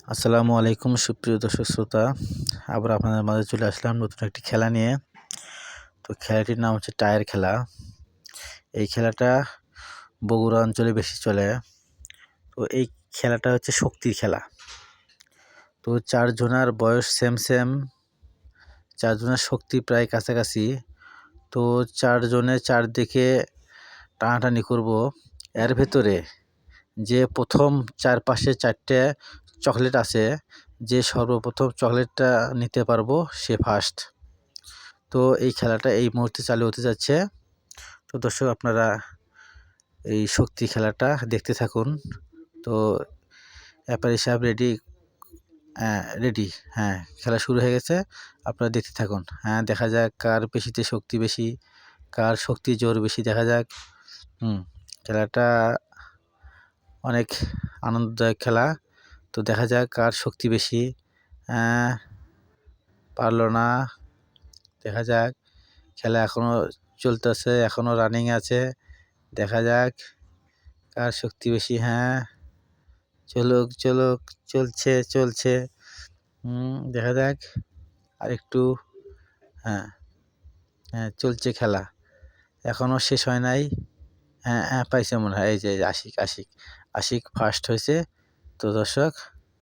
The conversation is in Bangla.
আসসালামু আলাইকুম সুপ্রিয় দর্শক শ্রোতা, আবার আপনাদের মাঝে চলে আসলাম নতুন একটি খেলা নিয়ে। তো খেলাটির নাম হচ্ছে টায়ার খেলা। এই খেলাটা বগুড়া অঞ্চলে বেশি চলে। তো এই খেলাটা হচ্ছে শক্তির খেলা। তো চারজনের বয়স সেম, চারজনের শক্তি প্রায় কাছাকাছি। তো চারজনে চারদিকে টানাটানি করব। এর ভেতরে যে প্রথম চারপাশে 4টে চকলেট আছে, যে সর্বপ্রথম চকলেটটা নিতে পারবো সে ফার্স্ট। তো এই খেলাটা এই মুহূর্তে চালু হতে যাচ্ছে। তো দর্শক, আপনারা এই শক্তি খেলাটা দেখতে থাকুন। তো ব্যাপারী সাহেব রেডি? রেডি। হ্যাঁ, খেলা শুরু হয়ে গেছে, আপনারা দেখতে থাকুন। হ্যাঁ, দেখা যাক কার পেশিতে শক্তি বেশি, কার শক্তি জোর বেশি, দেখা যাক। খেলাটা অনেক আনন্দদায়ক খেলা। তো দেখা যাক কার শক্তি বেশি। পারলো না, দেখা যাক। খেলা এখনো চলতেছে, এখনো রানিং আছে, দেখা যাক কার শক্তি বেশি। হ্যাঁ, চলুক, চলছে। দেখা যাক আরেকটু। হ্যাঁ, চলছে খেলা, এখনো শেষ হয় নাই। হ্যাঁ, পাইছে মনে হয়। এই যে আশিক ফার্স্ট হয়েছে। তো দর্শক,